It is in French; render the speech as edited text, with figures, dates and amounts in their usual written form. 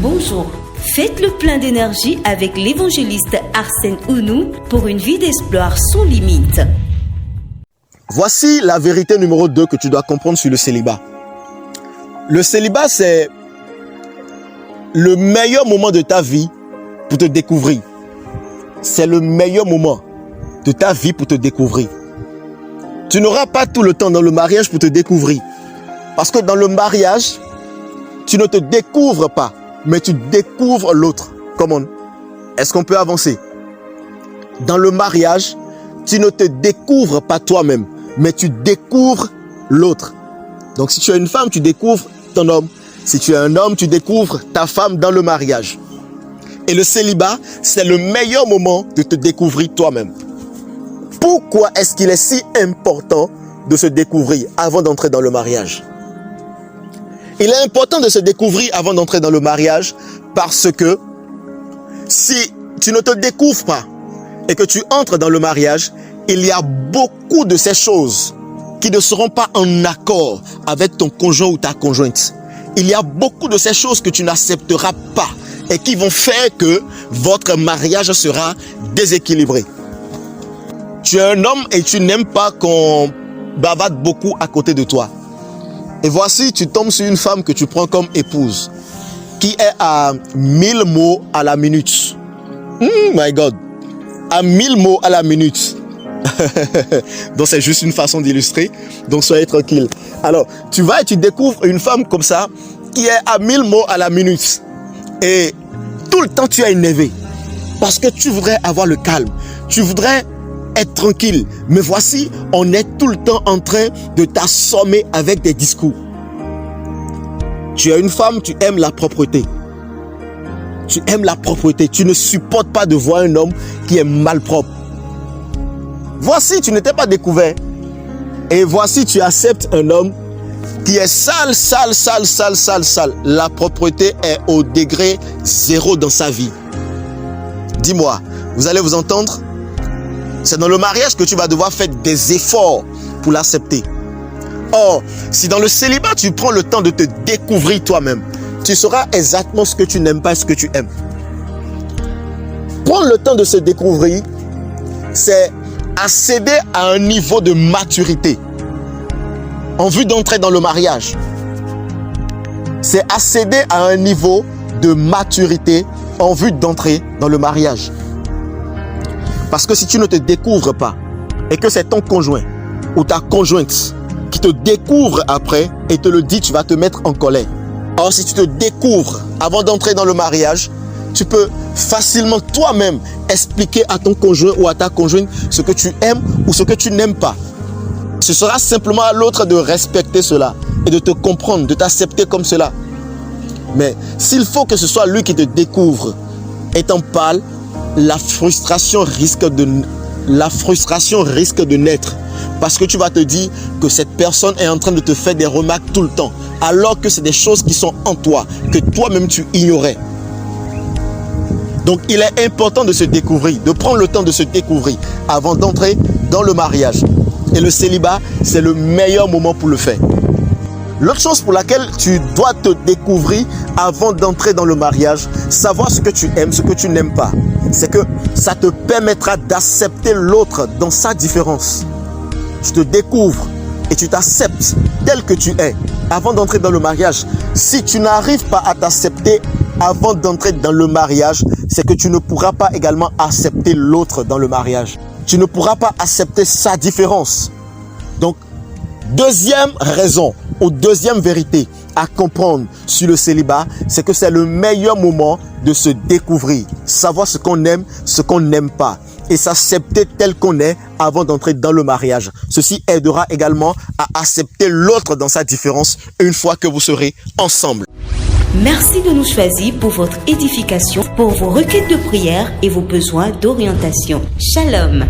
Bonjour, faites le plein d'énergie avec l'évangéliste Arsène Ounou pour une vie d'espoir sans limite. Voici la vérité numéro 2 que tu dois comprendre sur le célibat. Le célibat, c'est le meilleur moment de ta vie pour te découvrir. C'est le meilleur moment de ta vie pour te découvrir. Tu n'auras pas tout le temps dans le mariage pour te découvrir. Parce que dans le mariage, tu ne te découvres pas, mais tu découvres l'autre. Comment? Est-ce qu'on peut avancer? Dans le mariage, tu ne te découvres pas toi-même, mais tu découvres l'autre. Donc si tu es une femme, tu découvres ton homme. Si tu es un homme, tu découvres ta femme dans le mariage. Et le célibat, c'est le meilleur moment de te découvrir toi-même. Pourquoi est-ce qu'il est si important de se découvrir avant d'entrer dans le mariage? Il est important de se découvrir avant d'entrer dans le mariage parce que si tu ne te découvres pas et que tu entres dans le mariage, il y a beaucoup de ces choses qui ne seront pas en accord avec ton conjoint ou ta conjointe. Il y a beaucoup de ces choses que tu n'accepteras pas et qui vont faire que votre mariage sera déséquilibré. Tu es un homme et tu n'aimes pas qu'on bavarde beaucoup à côté de toi. Et voici, tu tombes sur une femme que tu prends comme épouse, qui est à 1000 mots à la minute. My God, à 1000 mots à la minute. Donc c'est juste une façon d'illustrer, donc soyez tranquille. Alors, tu vas et tu découvres une femme comme ça, qui est à 1000 mots à la minute. Et tout le temps tu es énervé, parce que tu voudrais avoir le calme, tu voudrais être tranquille. Mais voici, on est tout le temps en train de t'assommer avec des discours. Tu es une femme, tu aimes la propreté. Tu aimes la propreté. Tu ne supportes pas de voir un homme qui est malpropre. Voici, tu n'étais pas découvert. Et voici, tu acceptes un homme qui est sale, sale, sale, sale, sale, sale. La propreté est au degré 0 dans sa vie. Dis-moi, vous allez vous entendre? C'est dans le mariage que tu vas devoir faire des efforts pour l'accepter. Or, si dans le célibat, tu prends le temps de te découvrir toi-même, tu sauras exactement ce que tu n'aimes pas et ce que tu aimes. Prendre le temps de se découvrir, c'est accéder à un niveau de maturité en vue d'entrer dans le mariage. C'est accéder à un niveau de maturité en vue d'entrer dans le mariage. Parce que si tu ne te découvres pas et que c'est ton conjoint ou ta conjointe qui te découvre après et te le dit, tu vas te mettre en colère. Or, si tu te découvres avant d'entrer dans le mariage, tu peux facilement toi-même expliquer à ton conjoint ou à ta conjointe ce que tu aimes ou ce que tu n'aimes pas. Ce sera simplement à l'autre de respecter cela et de te comprendre, de t'accepter comme cela. Mais s'il faut que ce soit lui qui te découvre étant pâle, la frustration risque de naître. Parce que tu vas te dire que cette personne est en train de te faire des remarques tout le temps. Alors que c'est des choses qui sont en toi, que toi-même tu ignorais. Donc il est important de se découvrir, de prendre le temps de se découvrir avant d'entrer dans le mariage. Et le célibat, c'est le meilleur moment pour le faire. L'autre chose pour laquelle tu dois te découvrir avant d'entrer dans le mariage, savoir ce que tu aimes, ce que tu n'aimes pas, c'est que ça te permettra d'accepter l'autre dans sa différence. Tu te découvres et tu t'acceptes tel que tu es avant d'entrer dans le mariage. Si tu n'arrives pas à t'accepter avant d'entrer dans le mariage, c'est que tu ne pourras pas également accepter l'autre dans le mariage. Tu ne pourras pas accepter sa différence. Donc, deuxième raison ou deuxième vérité à comprendre sur le célibat, c'est que c'est le meilleur moment de se découvrir, savoir ce qu'on aime, ce qu'on n'aime pas et s'accepter tel qu'on est avant d'entrer dans le mariage. Ceci aidera également à accepter l'autre dans sa différence une fois que vous serez ensemble. Merci de nous choisir pour votre édification, pour vos requêtes de prière et vos besoins d'orientation. Shalom.